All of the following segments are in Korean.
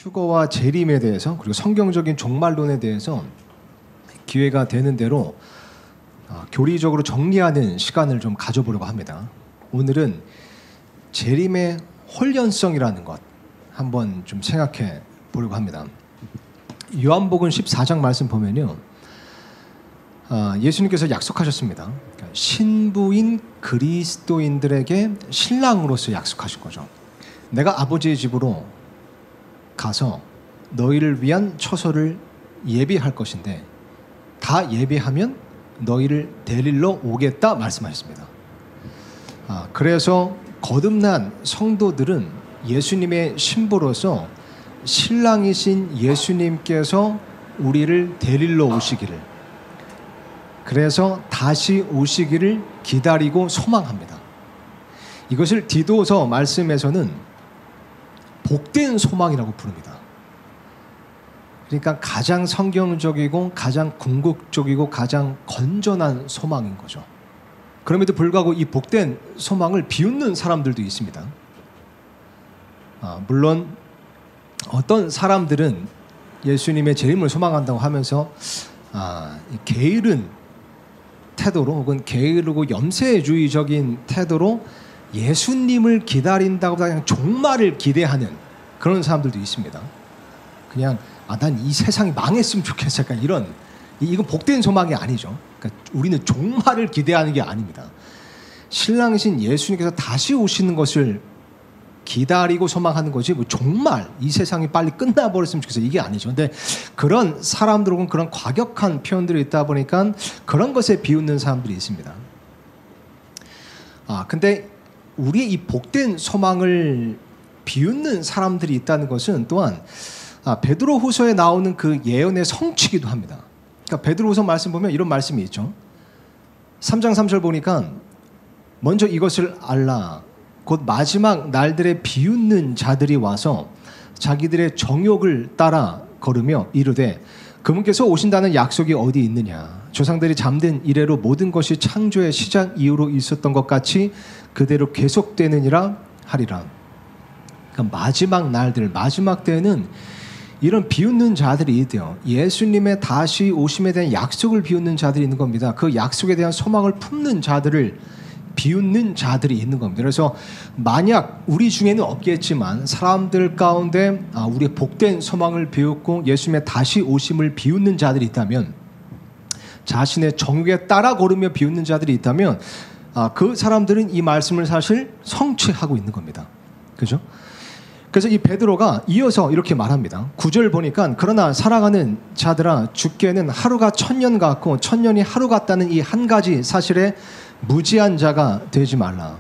휴거와 재림에 대해서 그리고 성경적인 종말론에 대해서 기회가 되는 대로 교리적으로 정리하는 시간을 좀 가져보려고 합니다. 오늘은 재림의 홀연성이라는 것 한번 좀 생각해 보려고 합니다. 요한복음 14장 말씀 보면요, 예수님께서 약속하셨습니다. 그러니까 신부인 그리스도인들에게 신랑으로서 약속하신 거죠. 내가 아버지의 집으로 가서 너희를 위한 처소를 예비할 것인데 다 예비하면 너희를 데리러 오겠다 말씀하셨습니다. 그래서 거듭난 성도들은 예수님의 신부로서 신랑이신 예수님께서 우리를 데리러 오시기를, 그래서 다시 오시기를 기다리고 소망합니다. 이것을 디도서 말씀에서는 복된 소망이라고 부릅니다. 그러니까 가장 성경적이고 가장 궁극적이고 가장 건전한 소망인 거죠. 그럼에도 불구하고 이 복된 소망을 비웃는 사람들도 있습니다. 물론 어떤 사람들은 예수님의 재림을 소망한다고 하면서 게으른 태도로 혹은 게으르고 염세주의적인 태도로 예수님을 기다린다고 그냥 종말을 기대하는 그런 사람들도 있습니다. 그냥 난 이 세상이 망했으면 좋겠어. 약간 이건 복된 소망이 아니죠. 그러니까 우리는 종말을 기대하는 게 아닙니다. 신랑이신 예수님께서 다시 오시는 것을 기다리고 소망하는 거지, 뭐 종말, 이 세상이 빨리 끝나버렸으면 좋겠어, 이게 아니죠. 근데 그런 사람들은 그런 과격한 표현들이 있다 보니까 그런 것에 비웃는 사람들이 있습니다. 근데 우리의 이 복된 소망을 비웃는 사람들이 있다는 것은 또한 베드로후서에 나오는 그 예언의 성취기도 합니다. 그러니까 베드로후서 말씀 보면 이런 말씀이 있죠. 3장 3절 보니까 먼저 이것을 알라. 곧 마지막 날들에 비웃는 자들이 와서 자기들의 정욕을 따라 걸으며 이르되 그분께서 오신다는 약속이 어디 있느냐. 조상들이 잠든 이래로 모든 것이 창조의 시작 이후로 있었던 것 같이 그대로 계속되느니라 하리라. 그러니까 마지막 날들, 마지막 때에는 이런 비웃는 자들이 있대요. 예수님의 다시 오심에 대한 약속을 비웃는 자들이 있는 겁니다. 그 약속에 대한 소망을 품는 자들을 비웃는 자들이 있는 겁니다. 그래서 만약 우리 중에는 없겠지만 사람들 가운데 우리의 복된 소망을 비웃고 예수님의 다시 오심을 비웃는 자들이 있다면, 자신의 정욕에 따라 걸으며 비웃는 자들이 있다면 그 사람들은 이 말씀을 사실 성취하고 있는 겁니다. 그죠? 그래서 이 베드로가 이어서 이렇게 말합니다. 9절 보니까 그러나 사랑하는 자들아 주께는 하루가 1000년 같고 1000년이 하루 같다는 이 한 가지 사실에 무지한 자가 되지 말라.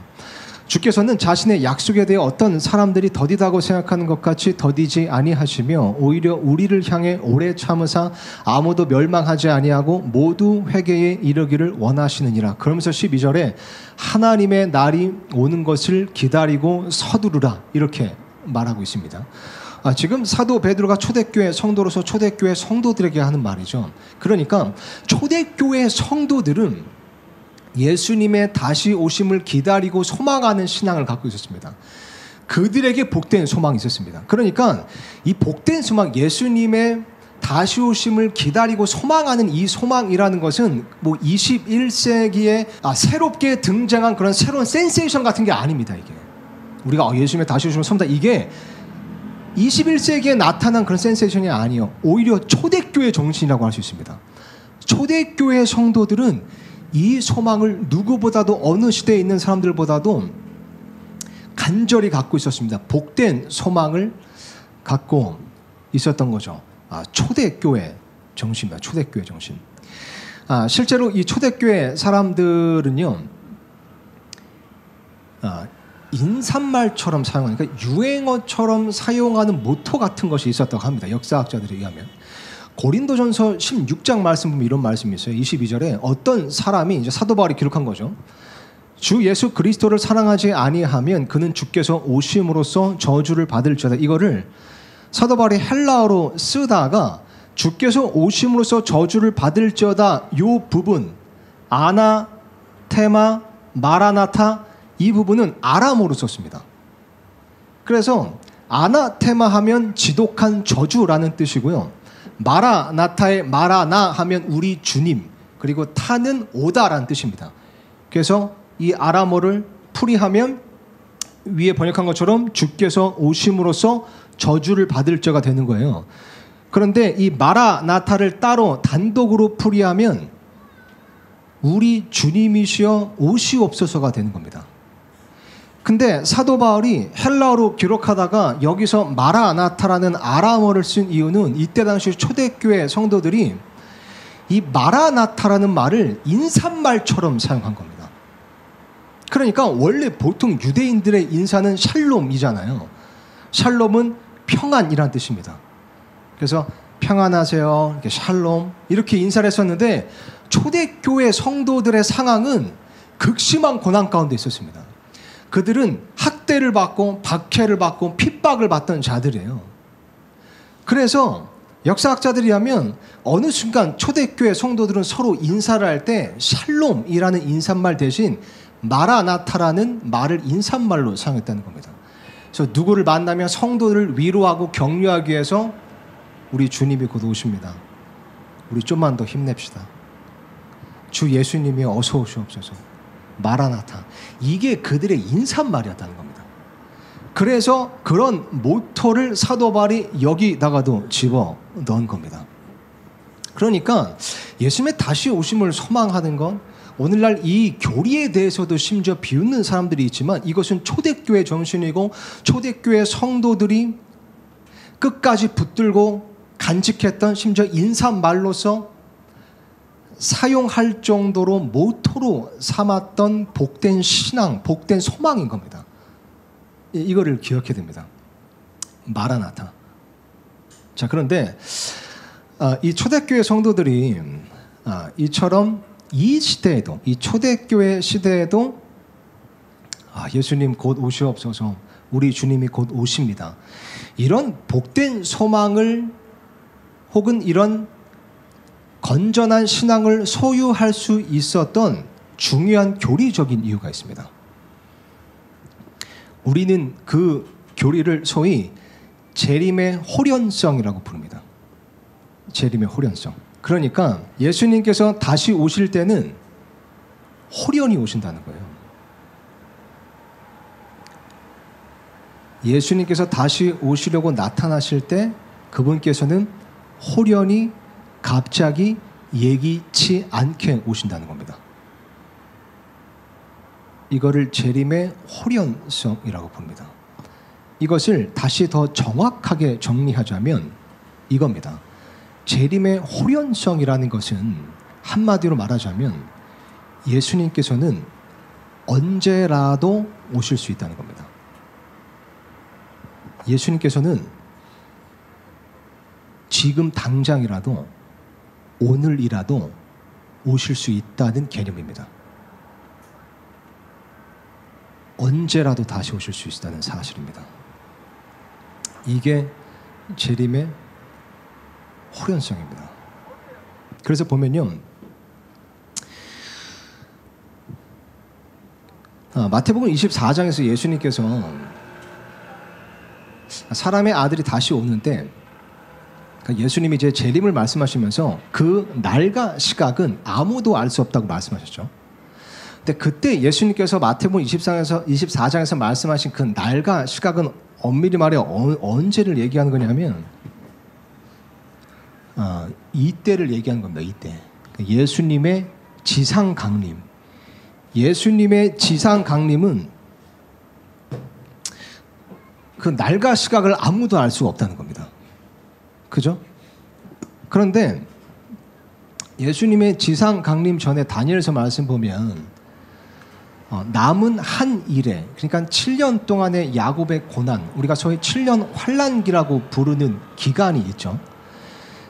주께서는 자신의 약속에 대해 어떤 사람들이 더디다고 생각하는 것 같이 더디지 아니하시며 오히려 우리를 향해 오래 참으사 아무도 멸망하지 아니하고 모두 회개에 이르기를 원하시느니라. 그러면서 12절에 하나님의 날이 오는 것을 기다리고 서두르라 이렇게 말하고 있습니다. 지금 사도 베드로가 초대교회 성도로서 초대교회 성도들에게 하는 말이죠. 그러니까 초대교회 성도들은 예수님의 다시 오심을 기다리고 소망하는 신앙을 갖고 있었습니다. 그들에게 복된 소망이 있었습니다. 그러니까 이 복된 소망, 예수님의 다시 오심을 기다리고 소망하는 이 소망이라는 것은 뭐 21세기에 새롭게 등장한 그런 새로운 센세이션 같은 게 아닙니다. 이게 우리가 예수님의 다시 오심을 소망한다, 이게 21세기에 나타난 그런 센세이션이 아니에요. 오히려 초대교회 정신이라고 할 수 있습니다. 초대교회 성도들은 이 소망을 누구보다도, 어느 시대에 있는 사람들보다도 간절히 갖고 있었습니다. 복된 소망을 갖고 있었던 거죠. 초대교회 정신입니다. 초대교회 정신. 실제로 이 초대교회 사람들은요, 인사말처럼 사용하는, 그러니까 유행어처럼 사용하는 모토 같은 것이 있었다고 합니다. 역사학자들에 의하면. 고린도전서 16장 말씀 보면 이런 말씀이 있어요. 22절에 어떤 사람이, 이제 사도 바울이 기록한 거죠. 주 예수 그리스도를 사랑하지 아니하면 그는 주께서 오심으로써 저주를 받을지어다. 이거를 사도 바울이 헬라어로 쓰다가 주께서 오심으로써 저주를 받을지어다, 이 부분 아나테마, 마라나타, 이 부분은 아람어로 썼습니다. 그래서 아나테마 하면 지독한 저주라는 뜻이고요. 마라나타의 마라나 하면 우리 주님, 그리고 타는 오다라는 뜻입니다. 그래서 이 아람어를 풀이하면 위에 번역한 것처럼 주께서 오심으로써 저주를 받을 자가 되는 거예요. 그런데 이 마라나타를 따로 단독으로 풀이하면 우리 주님이시여 오시옵소서가 되는 겁니다. 근데 사도 바울이 헬라어로 기록하다가 여기서 마라나타라는 아람어를 쓴 이유는 이때 당시 초대교회 성도들이 이 마라나타라는 말을 인사말처럼 사용한 겁니다. 그러니까 원래 보통 유대인들의 인사는 샬롬이잖아요. 샬롬은 평안이란 뜻입니다. 그래서 평안하세요, 이렇게 샬롬 이렇게 인사를 했었는데 초대교회 성도들의 상황은 극심한 고난 가운데 있었습니다. 그들은 학대를 받고 박해를 받고 핍박을 받던 자들이에요. 그래서 역사학자들이 하면 어느 순간 초대교회 성도들은 서로 인사를 할 때 샬롬이라는 인사말 대신 마라나타라는 말을 인사말로 사용했다는 겁니다. 그래서 누구를 만나면 성도들을 위로하고 격려하기 위해서 우리 주님이 곧 오십니다. 우리 좀만 더 힘냅시다. 주 예수님이 어서 오시옵소서. 마라나타. 이게 그들의 인사말이었다는 겁니다. 그래서 그런 모토를 사도 바울이 여기다가도 집어 넣은 겁니다. 그러니까 예수님의 다시 오심을 소망하는 건 오늘날 이 교리에 대해서도 심지어 비웃는 사람들이 있지만 이것은 초대교회 정신이고 초대교회 성도들이 끝까지 붙들고 간직했던 심지어 인사말로서 사용할 정도로 모토로 삼았던 복된 신앙, 복된 소망인 겁니다. 이거를 기억해야 됩니다. 마라나타. 자, 그런데 이 초대교회 성도들이 이처럼 이 시대에도, 이 초대교회 시대에도 예수님 곧 오시옵소서, 우리 주님이 곧 오십니다, 이런 복된 소망을 혹은 이런 건전한 신앙을 소유할 수 있었던 중요한 교리적인 이유가 있습니다. 우리는 그 교리를 소위 재림의 호련성이라고 부릅니다. 재림의 호련성. 그러니까 예수님께서 다시 오실 때는 호련히 오신다는 거예요. 예수님께서 다시 오시려고 나타나실 때 그분께서는 호련히 갑자기 예기치 않게 오신다는 겁니다. 이거를 재림의 호련성이라고 부릅니다. 이것을 다시 더 정확하게 정리하자면 이겁니다. 재림의 호련성이라는 것은 한마디로 말하자면 예수님께서는 언제라도 오실 수 있다는 겁니다. 예수님께서는 지금 당장이라도 오늘이라도 오실 수 있다는 개념입니다. 언제라도 다시 오실 수 있다는 사실입니다. 이게 재림의 호련성입니다. 그래서 보면요, 마태복음 24장에서 예수님께서 사람의 아들이 다시 오는데 예수님이 이제 재림을 말씀하시면서 그 날과 시각은 아무도 알 수 없다고 말씀하셨죠. 근데 그때 예수님께서 마태복음 24장에서 말씀하신 그 날과 시각은 엄밀히 말해 언제를 얘기하는 거냐면 이때를 얘기하는 겁니다. 이때. 예수님의 지상 강림. 예수님의 지상 강림은 그 날과 시각을 아무도 알 수가 없다는 겁니다. 그죠? 그런데 예수님의 지상 강림 전에 다니엘서 말씀 보면 남은 한 일에, 그러니까 7년 동안의 야곱의 고난, 우리가 소위 7년 환난기라고 부르는 기간이 있죠.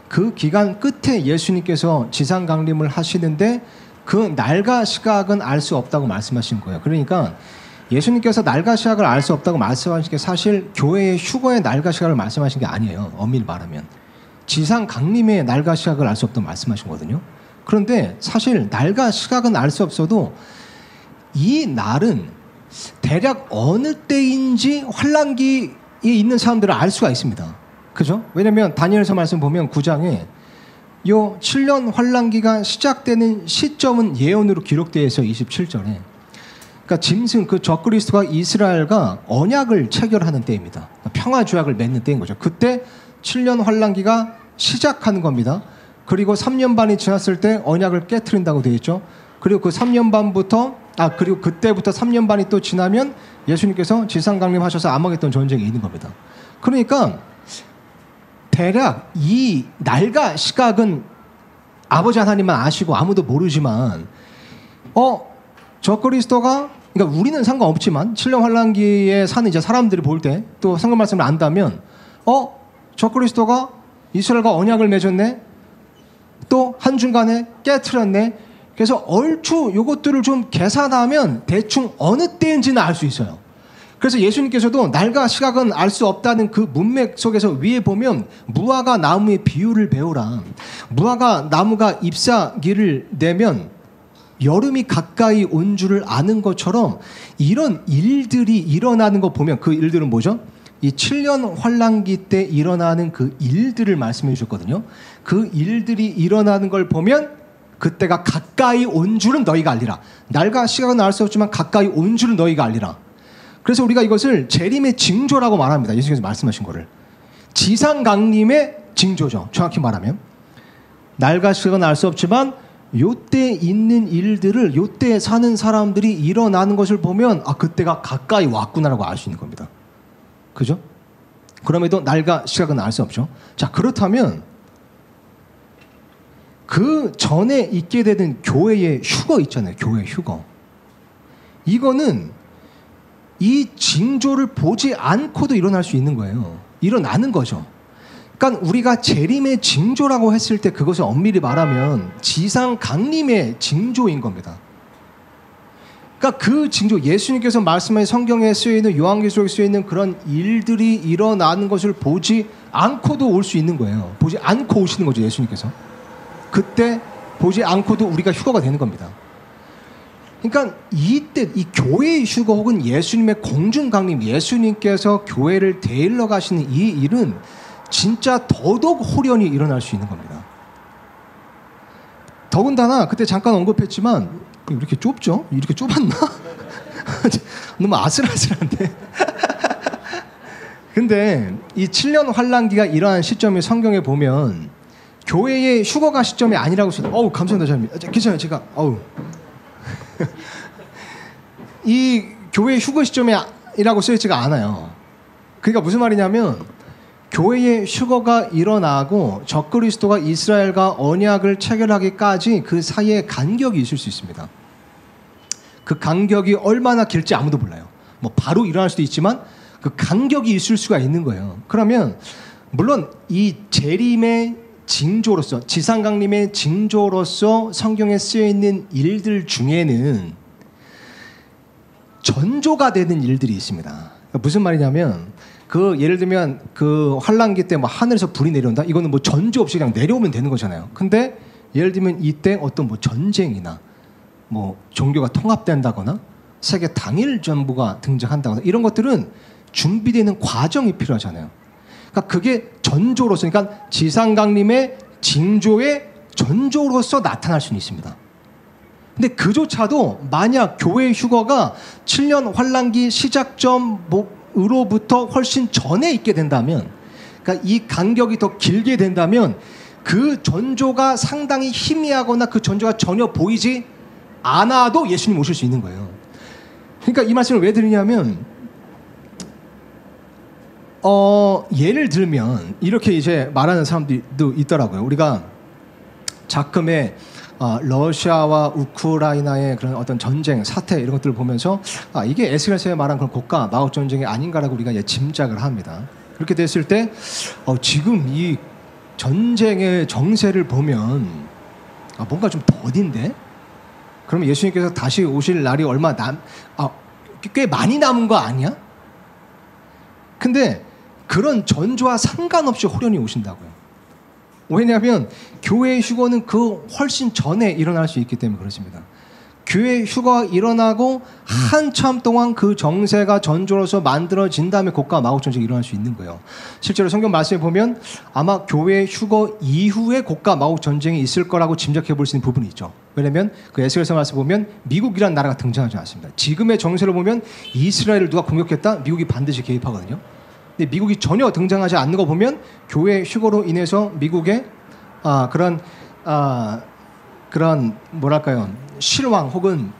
그 기간 끝에 예수님께서 지상 강림을 하시는데 그 날과 시각은 알 수 없다고 말씀하신 거예요. 그러니까 예수님께서 날과 시각을 알 수 없다고 말씀하신 게 사실 교회의 휴거의 날과 시각을 말씀하신 게 아니에요. 엄밀히 말하면 지상 강림의 날과 시각을 알 수 없다고 말씀하신 거거든요. 그런데 사실 날과 시각은 알 수 없어도 이 날은 대략 어느 때인지 환란기인 있는 사람들을 알 수가 있습니다. 그죠? 왜냐면 다니엘서 말씀 보면 9장에 요 7년 환란기가 시작되는 시점은 예언으로 기록되어 있어요. 27절에. 그러니까 짐승 그 적그리스도가 이스라엘과 언약을 체결하는 때입니다. 평화 조약을 맺는 때인 거죠. 그때 7년 환란기가 시작하는 겁니다. 그리고 3년 반이 지났을 때 언약을 깨트린다고 되어 있죠. 그리고 그 3년 반부터 그리고 그때부터 3년 반이 또 지나면 예수님께서 지상 강림하셔서 아마겟돈 전쟁이 있는 겁니다. 그러니까 대략 이 날과 시각은 아버지 하나님만 아시고 아무도 모르지만 적그리스도가 그러니까 우리는 상관없지만 7년 환란기에 사는 이제 사람들이 볼 때 또 성경 말씀을 안다면 적그리스도가 이스라엘과 언약을 맺었네. 또 한중간에 깨트렸네. 그래서 얼추 요것들을 좀 계산하면 대충 어느 때인지는 알 수 있어요. 그래서 예수님께서도 날과 시각은 알 수 없다는 그 문맥 속에서 위에 보면 무화과 나무의 비유를 배우라. 무화과 나무가 잎사귀를 내면 여름이 가까이 온 줄을 아는 것처럼 이런 일들이 일어나는 거 보면 그 일들은 뭐죠? 이 7년 환란기 때 일어나는 그 일들을 말씀해 주셨거든요. 그 일들이 일어나는 걸 보면 그때가 가까이 온 줄은 너희가 알리라. 날과 시각은 알 수 없지만 가까이 온 줄은 너희가 알리라. 그래서 우리가 이것을 재림의 징조라고 말합니다. 예수님께서 말씀하신 거를. 지상 강림의 징조죠. 정확히 말하면. 날과 시각은 알 수 없지만 요때 있는 일들을 요때 사는 사람들이 일어나는 것을 보면 그때가 가까이 왔구나라고 알 수 있는 겁니다. 그죠? 그럼에도 날과 시각은 알 수 없죠. 자, 그렇다면 그 전에 있게 되는 교회의 휴거 있잖아요. 교회의 휴거. 이거는 이 징조를 보지 않고도 일어날 수 있는 거예요. 일어나는 거죠. 그러니까 우리가 재림의 징조라고 했을 때 그것을 엄밀히 말하면 지상 강림의 징조인 겁니다. 그러니까 그 징조, 예수님께서 말씀하신 성경에 쓰여있는 요한계시록에 쓰여있는 그런 일들이 일어나는 것을 보지 않고도 올 수 있는 거예요. 보지 않고 오시는 거죠, 예수님께서. 그때 보지 않고도 우리가 휴거가 되는 겁니다. 그러니까 이때 이 교회의 휴거 혹은 예수님의 공중 강림, 예수님께서 교회를 데리러 가시는 이 일은 진짜 더더욱 호련히 일어날 수 있는 겁니다. 더군다나 그때 잠깐 언급했지만 이렇게 좁죠? 이렇게 좁았나? 너무 아슬아슬한데. 근데 이 7년 환란기가 일어난 시점이 성경에 보면 교회의 휴거가 시점이 아니라고 써요. 감사합니다, 장님. 괜찮아요, 제가. 이 교회의 휴거 시점이라고 쓰여있지가 않아요. 그러니까 무슨 말이냐면 교회의 휴거가 일어나고 적그리스도가 이스라엘과 언약을 체결하기까지 그 사이에 간격이 있을 수 있습니다. 그 간격이 얼마나 길지 아무도 몰라요. 바로 일어날 수도 있지만 그 간격이 있을 수가 있는 거예요. 그러면 물론 이 재림의 징조로서, 지상강림의 징조로서 성경에 쓰여있는 일들 중에는 전조가 되는 일들이 있습니다. 그러니까 무슨 말이냐면 예를 들면 그 환란기 때 하늘에서 불이 내려온다? 이거는 전조 없이 그냥 내려오면 되는 거잖아요. 근데 예를 들면 이때 어떤 전쟁이나 종교가 통합된다거나 세계 단일 정부가 등장한다거나 이런 것들은 준비되는 과정이 필요하잖아요. 그러니까 그게 전조로서, 그러니까 지상강림의 징조의 전조로서 나타날 수는 있습니다. 근데 그조차도 만약 교회의 휴거가 7년 환란기 시작점으로부터 훨씬 전에 있게 된다면, 그러니까 이 간격이 더 길게 된다면 그 전조가 상당히 희미하거나 그 전조가 전혀 보이지 않아도 예수님 오실 수 있는 거예요. 그러니까 이 말씀을 왜 드리냐면 예를 들면 이렇게 이제 말하는 사람들도 있더라고요. 우리가 작금에 러시아와 우크라이나의 그런 어떤 전쟁, 사태 이런 것들을 보면서 이게 에스겔서에 말한 그런 국가 마법 전쟁이 아닌가라고 우리가 이제 짐작을 합니다. 그렇게 됐을 때 지금 이 전쟁의 정세를 보면 뭔가 좀 더딘데? 그러면 예수님께서 다시 오실 날이 얼마 꽤 많이 남은 거 아니야? 근데 그런 전조와 상관없이 호련히 오신다고요. 왜냐하면 교회의 휴거는 그 훨씬 전에 일어날 수 있기 때문에 그렇습니다. 교회 휴거가 일어나고 한참 동안 그 정세가 전조로서 만들어진 다음에 고가 마곡 전쟁이 일어날 수 있는 거예요. 실제로 성경 말씀에 보면 아마 교회 휴거 이후에 고가 마곡 전쟁이 있을 거라고 짐작해 볼 수 있는 부분이 있죠. 왜냐하면 그 에스겔서 말씀 보면 미국이라는 나라가 등장하지 않습니다. 지금의 정세를 보면 이스라엘을 누가 공격했다? 미국이 반드시 개입하거든요. 근데 미국이 전혀 등장하지 않는 거 보면 교회 휴거로 인해서 미국의 그런 뭐랄까요, 실황 혹은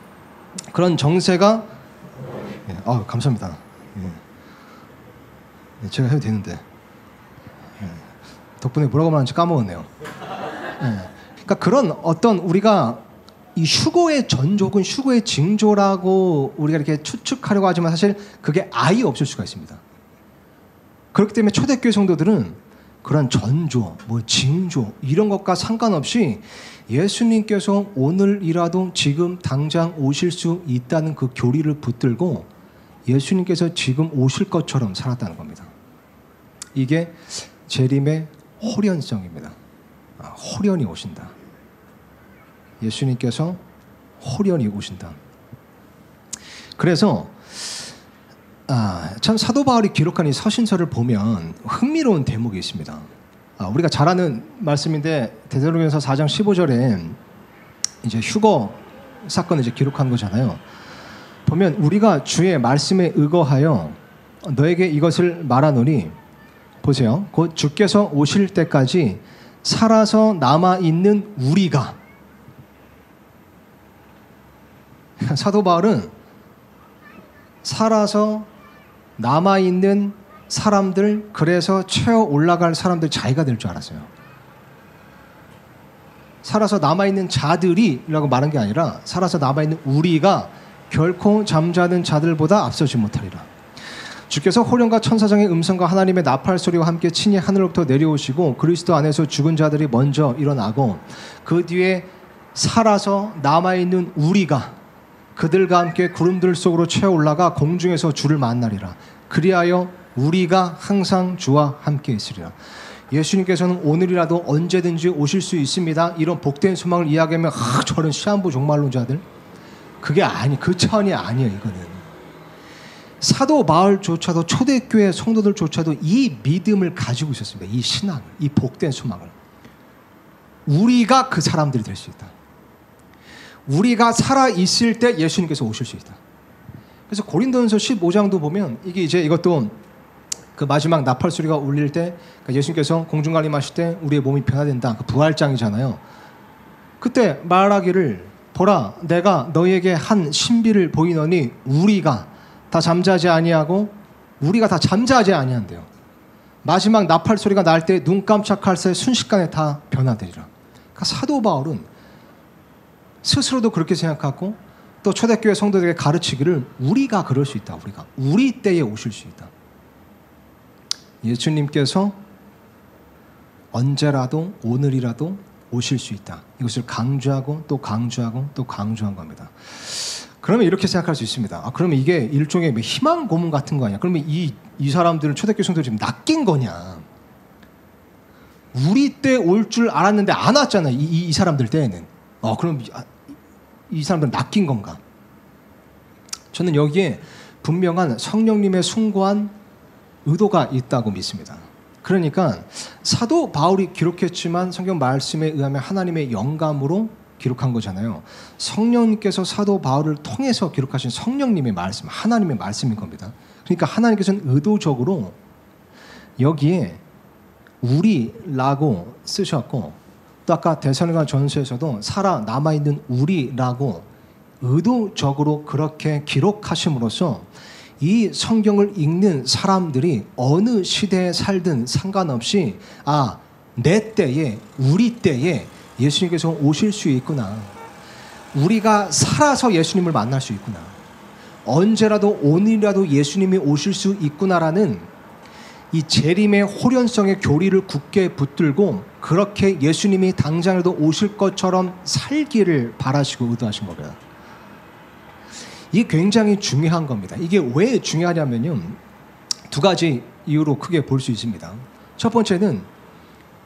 그런 정세가 감사합니다. 제가 해도 되는데 덕분에 뭐라고 말하는지 까먹었네요. 그러니까 그런 어떤 우리가 이 휴거의 전조 혹은 휴거의 징조라고 우리가 이렇게 추측하려고 하지만 사실 그게 아예 없을 수가 있습니다. 그렇기 때문에 초대교회 성도들은 그런 전조, 징조 이런 것과 상관없이 예수님께서 오늘이라도 지금 당장 오실 수 있다는 그 교리를 붙들고 예수님께서 지금 오실 것처럼 살았다는 겁니다. 이게 재림의 호련성입니다. 호련히 오신다. 예수님께서 호련히 오신다. 그래서 참 사도 바울이 기록한 이 서신서를 보면 흥미로운 대목이 있습니다. 우리가 잘 아는 말씀인데 데살로니가서 4장 15절에 이제 휴거 사건을 이제 기록한 거잖아요. 보면 우리가 주의 말씀에 의거하여 너에게 이것을 말하노니 보세요. 곧 주께서 오실 때까지 살아서 남아 있는 우리가, 사도 바울은 살아서 남아있는 사람들, 그래서 채워 올라갈 사람들 자기가 될 줄 알았어요. 살아서 남아있는 자들이라고 말한 게 아니라 살아서 남아있는 우리가 결코 잠자는 자들보다 앞서지 못하리라. 주께서 호령과 천사장의 음성과 하나님의 나팔 소리와 함께 친히 하늘로부터 내려오시고 그리스도 안에서 죽은 자들이 먼저 일어나고 그 뒤에 살아서 남아있는 우리가 그들과 함께 구름들 속으로 채워 올라가 공중에서 주를 만나리라. 그리하여 우리가 항상 주와 함께 있으리라. 예수님께서는 오늘이라도 언제든지 오실 수 있습니다. 이런 복된 소망을 이야기하면 저런 시한부 종말론자들, 그게 그 차원이 아니에요. 이거는 사도 바울조차도 초대교회 성도들조차도 이 믿음을 가지고 있었습니다. 이 신앙, 이 복된 소망을. 우리가 그 사람들이 될 수 있다. 우리가 살아있을 때 예수님께서 오실 수 있다. 그래서 고린도전서 15장도 보면 이것도 그 마지막 나팔 소리가 울릴 때 예수님께서 공중관림하실 때 우리의 몸이 변화된다. 그 부활장이잖아요. 그때 말하기를 보라 내가 너희에게 한 신비를 보이노니 우리가 다 잠자지 아니하고 우리가 다 잠자지 아니한대요. 마지막 나팔 소리가 날 때 눈 깜짝할 새 순식간에 다 변화되리라. 그러니까 사도 바울은 스스로도 그렇게 생각하고 또 초대교회 성도들에게 가르치기를 우리가 그럴 수 있다. 우리 때에 오실 수 있다. 예수님께서 언제라도 오늘이라도 오실 수 있다. 이것을 강조하고 또 강조하고 또 강조한 겁니다. 그러면 이렇게 생각할 수 있습니다. 그러면 이게 일종의 희망 고문 같은 거 아니야? 그러면 이 사람들은 초대교회 성도들 지금 낚인 거냐? 우리 때 올 줄 알았는데 안 왔잖아. 이 사람들 때에는. 그럼 이 사람들은 낚인 건가? 저는 여기에 분명한 성령님의 숭고한 의도가 있다고 믿습니다. 그러니까 사도 바울이 기록했지만 성경 말씀에 의하면 하나님의 영감으로 기록한 거잖아요. 성령님께서 사도 바울을 통해서 기록하신 성령님의 말씀, 하나님의 말씀인 겁니다. 그러니까 하나님께서는 의도적으로 여기에 우리라고 쓰셨고 또 아까 데살로니가 전서에서도 살아 남아있는 우리라고 의도적으로 그렇게 기록하심으로써 이 성경을 읽는 사람들이 어느 시대에 살든 상관없이 내 때에 우리 때에 예수님께서 오실 수 있구나. 우리가 살아서 예수님을 만날 수 있구나. 언제라도 오늘이라도 예수님이 오실 수 있구나라는 이 재림의 호련성의 교리를 굳게 붙들고 그렇게 예수님이 당장에도 오실 것처럼 살기를 바라시고 의도하신 겁니다. 이게 굉장히 중요한 겁니다. 이게 왜 중요하냐면요, 두 가지 이유로 크게 볼 수 있습니다. 첫 번째는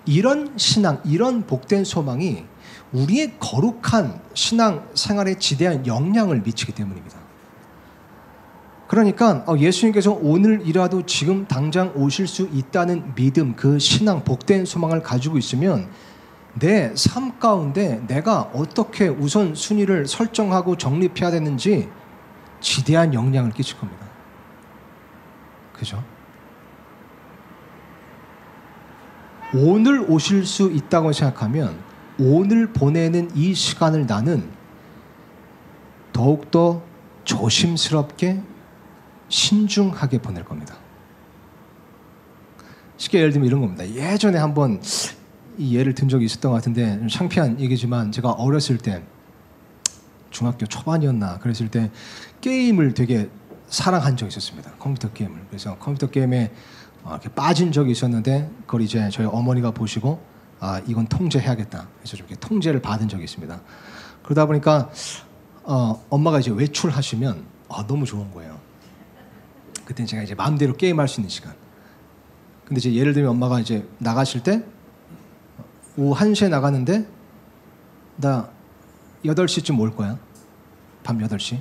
이런 신앙, 이런 복된 소망이 우리의 거룩한 신앙 생활에 지대한 영향을 미치기 때문입니다. 그러니까 예수님께서 오늘이라도 지금 당장 오실 수 있다는 믿음, 그 신앙, 복된 소망을 가지고 있으면 내 삶 가운데 내가 어떻게 우선순위를 설정하고 정립해야 되는지 지대한 영향을 끼칠 겁니다. 그죠? 오늘 오실 수 있다고 생각하면 오늘 보내는 이 시간을 나는 더욱더 조심스럽게 신중하게 보낼 겁니다. 쉽게 예를 들면 이런 겁니다. 예전에 한번 이 예를 든 적이 있었던 것 같은데 좀 창피한 얘기지만 제가 어렸을 때 중학교 초반이었나 그랬을 때 게임을 되게 사랑한 적이 있었습니다. 컴퓨터 게임을. 그래서 컴퓨터 게임에 이렇게 빠진 적이 있었는데 그걸 이제 저희 어머니가 보시고 이건 통제해야겠다. 그래서 좀 이렇게 통제를 받은 적이 있습니다. 그러다 보니까 엄마가 이제 외출하시면 너무 좋은 거예요. 그때는 제가 이제 마음대로 게임할 수 있는 시간. 근데 이제 예를 들면 엄마가 이제 나가실 때 오후 1시에 나가는데 나 8시쯤 올 거야. 밤 8시.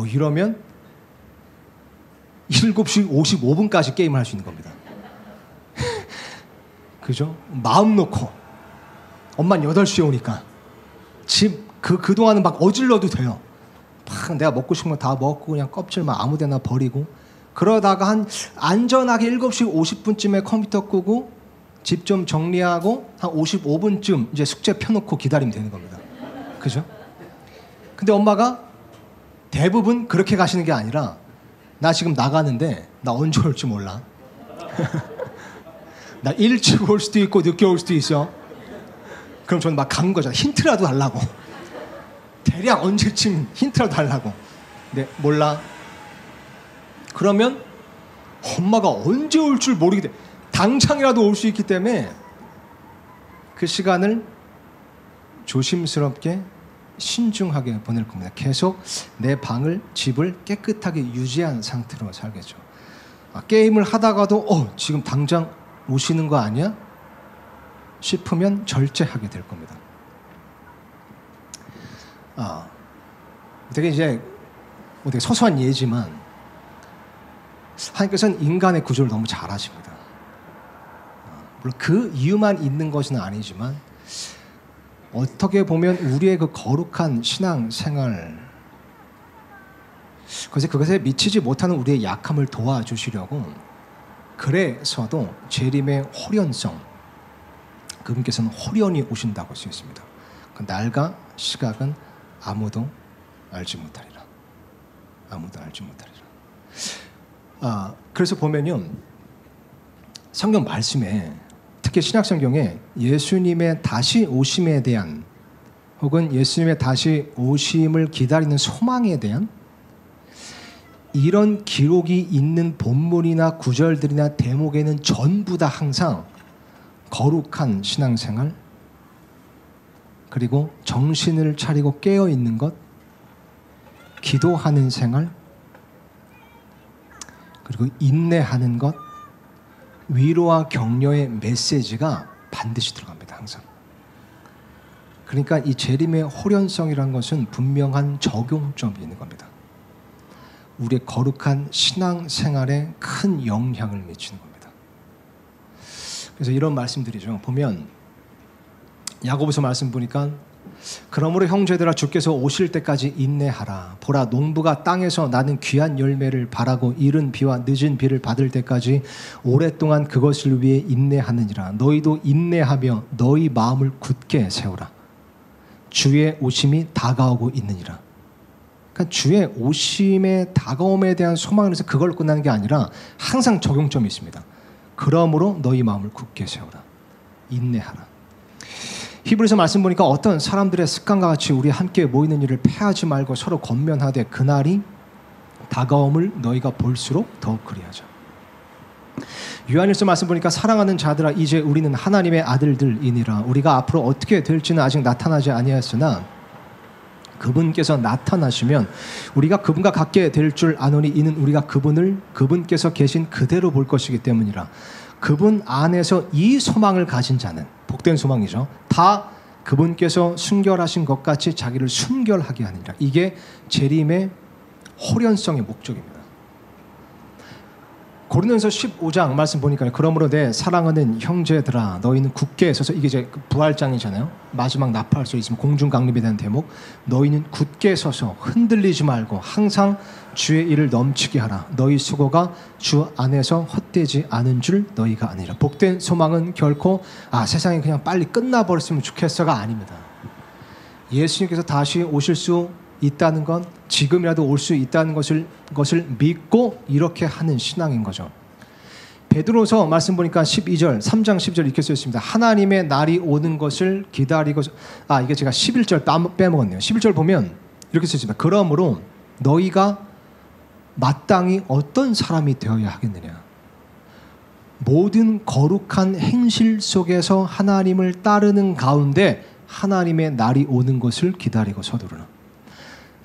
이러면 7시 55분까지 게임을 할 수 있는 겁니다. 그죠? 마음 놓고 엄마는 8시에 오니까 그동안은 막 어질러도 돼요. 막 내가 먹고 싶은 거 다 먹고 그냥 껍질만 아무 데나 버리고 그러다가 한 안전하게 7시 50분쯤에 컴퓨터 끄고 집 좀 정리하고 한 55분쯤 이제 숙제 펴놓고 기다리면 되는 겁니다. 그죠? 근데 엄마가 대부분 그렇게 가시는 게 아니라 나 지금 나가는데 나 언제 올지 몰라. 나 일찍 올 수도 있고 늦게 올 수도 있어. 그럼 저는 막 간 거잖아. 힌트라도 달라고. 대략 언제쯤 힌트라도 달라고. 근데 몰라. 그러면 엄마가 언제 올 줄 모르게 돼. 당장이라도 올 수 있기 때문에 그 시간을 조심스럽게 신중하게 보낼 겁니다. 계속 내 방을, 집을 깨끗하게 유지한 상태로 살겠죠. 게임을 하다가도 지금 당장 오시는 거 아니야? 싶으면 절제하게 될 겁니다. 되게 이제 되게 소소한 예지만 하나님께서는 인간의 구조를 너무 잘 아십니다. 물론 그 이유만 있는 것은 아니지만 어떻게 보면 우리의 그 거룩한 신앙 생활 그것에 미치지 못하는 우리의 약함을 도와주시려고 그래서도 재림의 호련성 그분께서는 호련히 오신다고 쓰여 있습니다. 그 날과 시각은 아무도 알지 못하리라. 아무도 알지 못하리라. 그래서 보면요 성경 말씀에 특히 신약 성경에 예수님의 다시 오심에 대한 혹은 예수님의 다시 오심을 기다리는 소망에 대한 이런 기록이 있는 본문이나 구절들이나 대목에는 전부 다 항상 거룩한 신앙생활 그리고 정신을 차리고 깨어있는 것 기도하는 생활 그리고 인내하는 것 위로와 격려의 메시지가 반드시 들어갑니다. 항상. 그러니까 이 재림의 호련성이라는 것은 분명한 적용점이 있는 겁니다. 우리의 거룩한 신앙생활에 큰 영향을 미치는 겁니다. 그래서 이런 말씀드리죠. 보면 야고보서 말씀 보니까 그러므로 형제들아 주께서 오실 때까지 인내하라. 보라 농부가 땅에서 나는 귀한 열매를 바라고 이른 비와 늦은 비를 받을 때까지 오랫동안 그것을 위해 인내하느니라. 너희도 인내하며 너희 마음을 굳게 세우라. 주의 오심이 다가오고 있느니라. 그러니까 주의 오심의 다가옴에 대한 소망을 해서 그걸 끝나는 게 아니라 항상 적용점이 있습니다. 그러므로 너희 마음을 굳게 세우라. 인내하라. 히브리서 말씀 보니까 어떤 사람들의 습관과 같이 우리 함께 모이는 일을 패하지 말고 서로 권면하되 그날이 다가옴을 너희가 볼수록 더욱 그리하자. 요한일서 말씀 보니까 사랑하는 자들아 이제 우리는 하나님의 아들들이니라. 우리가 앞으로 어떻게 될지는 아직 나타나지 아니하였으나 그분께서 나타나시면 우리가 그분과 같게 될 줄 아노니 이는 우리가 그분께서 계신 그대로 볼 것이기 때문이라. 그분 안에서 이 소망을 가진 자는 복된 소망이죠. 다 그분께서 순결하신 것 같이 자기를 순결하게 하느니라. 이게 재림의 호련성의 목적입니다. 고린도전서 15장 말씀 보니까요. 그러므로 내 사랑하는 형제들아 너희는 굳게 서서, 이게 이제 부활장이잖아요. 마지막 납파할 수 있으면 공중 강림에 대한 대목. 너희는 굳게 서서 흔들리지 말고 항상 주의 일을 넘치게 하라. 너희 수고가 주 안에서 헛되지 않은 줄 너희가 아니라. 복된 소망은 결코 세상이 그냥 빨리 끝나버렸으면 좋겠어가 아닙니다. 예수님께서 다시 오실 수 있다는 건, 지금이라도 올 수 있다는 것을 믿고 이렇게 하는 신앙인 거죠. 베드로서 말씀 보니까 12절, 3장 10절 이렇게 써 있습니다. 하나님의 날이 오는 것을 기다리고, 이게 제가 11절 빼먹었네요. 11절 보면 이렇게 써 있습니다. 그러므로 너희가 마땅히 어떤 사람이 되어야 하겠느냐. 모든 거룩한 행실 속에서 하나님을 따르는 가운데 하나님의 날이 오는 것을 기다리고 서두르라.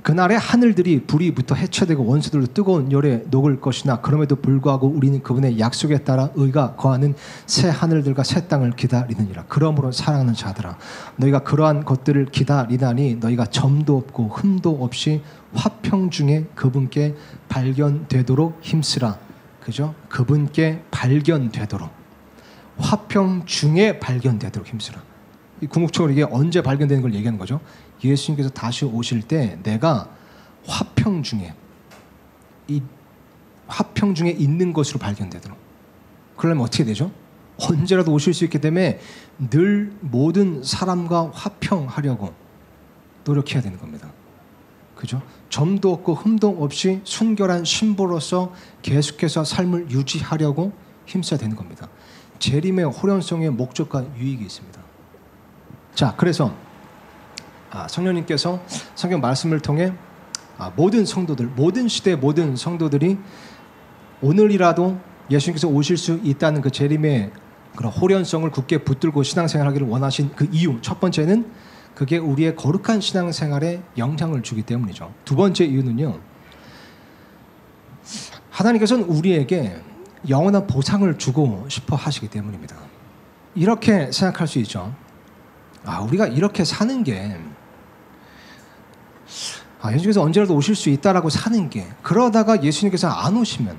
그날에 하늘들이 불이 붙어 해체되고 원수들로 뜨거운 열에 녹을 것이나 그럼에도 불구하고 우리는 그분의 약속에 따라 의가 거하는 새 하늘들과 새 땅을 기다리느니라. 그러므로 사랑하는 자들아 너희가 그러한 것들을 기다리다니 너희가 점도 없고 흠도 없이 화평 중에 그분께 발견되도록 힘쓰라. 그죠? 그분께 발견되도록, 화평 중에 발견되도록 힘쓰라. 이 궁극적으로 이게 언제 발견되는 걸 얘기하는 거죠? 예수님께서 다시 오실 때 내가 화평 중에, 이 화평 중에 있는 것으로 발견되도록. 그러려면 어떻게 되죠? 언제라도 오실 수 있기 때문에 늘 모든 사람과 화평하려고 노력해야 되는 겁니다. 그죠? 점도 없고 흠도 없이 순결한 신부로서 계속해서 삶을 유지하려고 힘써야 되는 겁니다. 재림의 호련성의 목적과 유익이 있습니다. 자, 그래서 성령님께서 성경 말씀을 통해 모든 성도들, 모든 시대의 모든 성도들이 오늘이라도 예수님께서 오실 수 있다는 그 재림의 그런 호련성을 굳게 붙들고 신앙생활하기를 원하신 그 이유, 첫 번째는 그게 우리의 거룩한 신앙생활에 영향을 주기 때문이죠. 두 번째 이유는요, 하나님께서는 우리에게 영원한 보상을 주고 싶어 하시기 때문입니다. 이렇게 생각할 수 있죠. 우리가 이렇게 사는 게, 예수님께서 언제라도 오실 수 있다라고 사는 게, 그러다가 예수님께서 안 오시면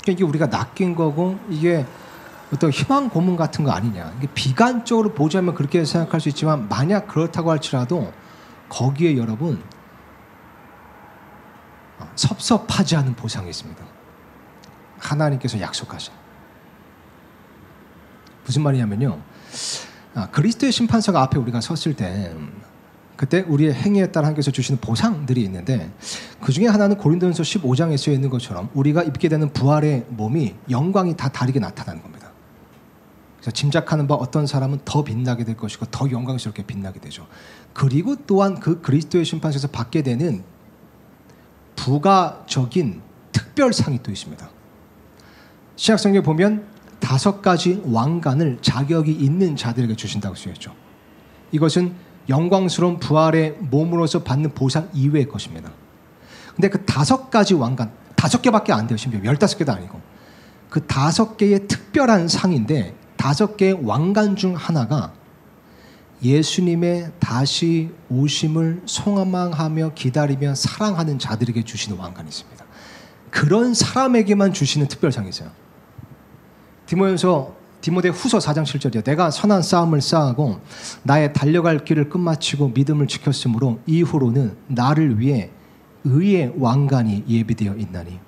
이게 우리가 낚인 거고, 이게 어떤 희망 고문 같은 거 아니냐. 이게 비관적으로 보자면 그렇게 생각할 수 있지만, 만약 그렇다고 할지라도 거기에 여러분 섭섭하지 않은 보상이 있습니다. 하나님께서 약속하신. 무슨 말이냐면요, 그리스도의 심판서가 앞에 우리가 섰을 때 그때 우리의 행위에 따라 하나님께서 주시는 보상들이 있는데, 그 중에 하나는 고린도전서 15장에 쓰여 있는 것처럼 우리가 입게 되는 부활의 몸이 영광이 다 다르게 나타나는 겁니다. 그래서 짐작하는 바 어떤 사람은 더 빛나게 될 것이고 더 영광스럽게 빛나게 되죠. 그리고 또한 그 그리스도의 심판서에서 받게 되는 부가적인 특별상이 또 있습니다. 신약성경에 보면 5가지 왕관을 자격이 있는 자들에게 주신다고 쓰여있죠. 이것은 영광스러운 부활의 몸으로서 받는 보상 이외의 것입니다. 근데 그 5가지 왕관, 5개밖에 안 돼요. 심지어 15개도 아니고. 그 5개의 특별한 상인데, 5개의 왕관 중 하나가 예수님의 다시 오심을 소망하며 기다리며 사랑하는 자들에게 주시는 왕관이 있습니다. 그런 사람에게만 주시는 특별상이 있어요. 디모데 후서 4장 7절이요. 내가 선한 싸움을 싸우고 나의 달려갈 길을 끝마치고 믿음을 지켰으므로 이후로는 나를 위해 의의 왕관이 예비되어 있나니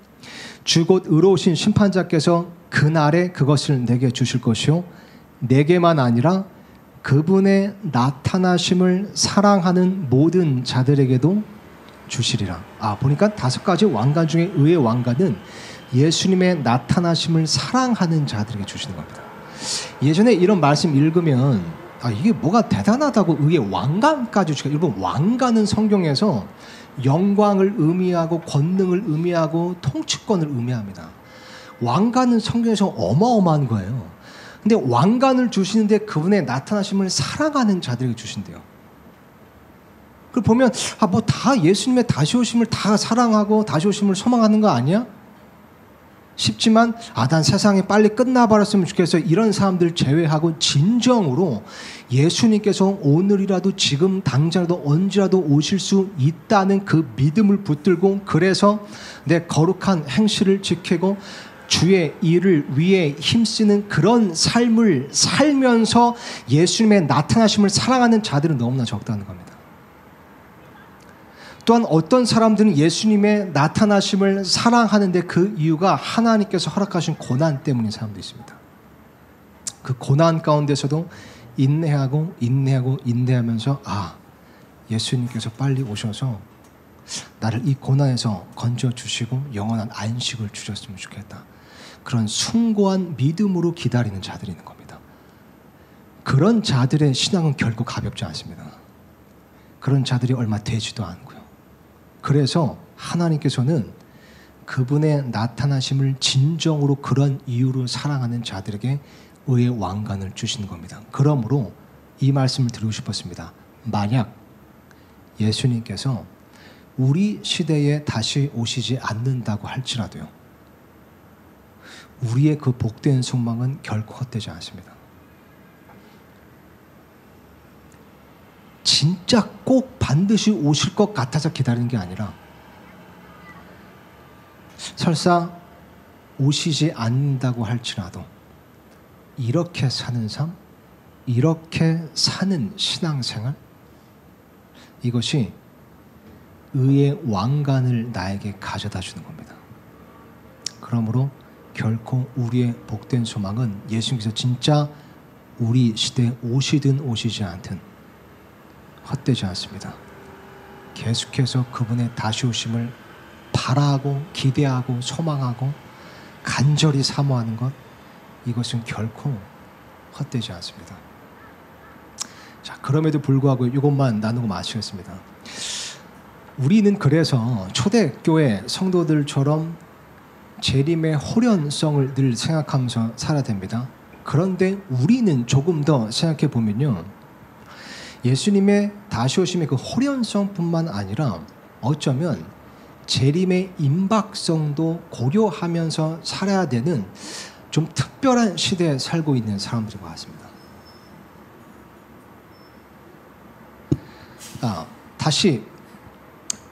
주 곧 의로우신 심판자께서 그날에 그것을 내게 주실 것이요 내게만 아니라 그분의 나타나심을 사랑하는 모든 자들에게도 주시리라. 보니까 5가지 왕관 중에 의의 왕관은 예수님의 나타나심을 사랑하는 자들에게 주시는 겁니다. 예전에 이런 말씀 읽으면 이게 뭐가 대단하다고 의의 왕관까지 주시고, 여러분 왕관은 성경에서 영광을 의미하고 권능을 의미하고 통치권을 의미합니다. 왕관은 성경에서 어마어마한 거예요. 근데 왕관을 주시는데 그분의 나타나심을 사랑하는 자들에게 주신대요. 그걸 보면 다 예수님의 다시 오심을 다 사랑하고 다시 오심을 소망하는 거 아니야? 싶지만 난 세상이 빨리 끝나버렸으면 좋겠어 이런 사람들 제외하고 진정으로 예수님께서 오늘이라도 지금 당장이라도 언제라도 오실 수 있다는 그 믿음을 붙들고 그래서 내 거룩한 행실을 지키고 주의 일을 위해 힘쓰는 그런 삶을 살면서 예수님의 나타나심을 사랑하는 자들은 너무나 적다는 겁니다. 또한 어떤 사람들은 예수님의 나타나심을 사랑하는데 그 이유가 하나님께서 허락하신 고난 때문인 사람도 있습니다. 그 고난 가운데서도 인내하면서 예수님께서 빨리 오셔서 나를 이 고난에서 건져주시고 영원한 안식을 주셨으면 좋겠다. 그런 숭고한 믿음으로 기다리는 자들이 있는 겁니다. 그런 자들의 신앙은 결코 가볍지 않습니다. 그런 자들이 얼마 되지도 않고요. 그래서 하나님께서는 그분의 나타나심을 진정으로 그런 이유로 사랑하는 자들에게 의의 왕관을 주시는 겁니다. 그러므로 이 말씀을 드리고 싶었습니다. 만약 예수님께서 우리 시대에 다시 오시지 않는다고 할지라도요, 우리의 그 복된 소망은 결코 헛되지 않습니다. 진짜 꼭 반드시 오실 것 같아서 기다리는 게 아니라 설사 오시지 않는다고 할지라도 이렇게 사는 삶, 이렇게 사는 신앙생활, 이것이 의의 왕관을 나에게 가져다 주는 겁니다. 그러므로 결코 우리의 복된 소망은 예수님께서 진짜 우리 시대에 오시든 오시지 않든 헛되지 않습니다. 계속해서 그분의 다시 오심을 바라고 기대하고 소망하고 간절히 사모하는 것, 이것은 결코 헛되지 않습니다. 자, 그럼에도 불구하고 이것만 나누고 마치겠습니다. 우리는 그래서 초대교회 성도들처럼 재림의 호련성을 늘 생각하면서 살아야 됩니다. 그런데 우리는 조금 더 생각해 보면요, 예수님의 다시 오심의 그 호련성뿐만 아니라 어쩌면 재림의 임박성도 고려하면서 살아야 되는 좀 특별한 시대에 살고 있는 사람들인 것 같습니다. 다시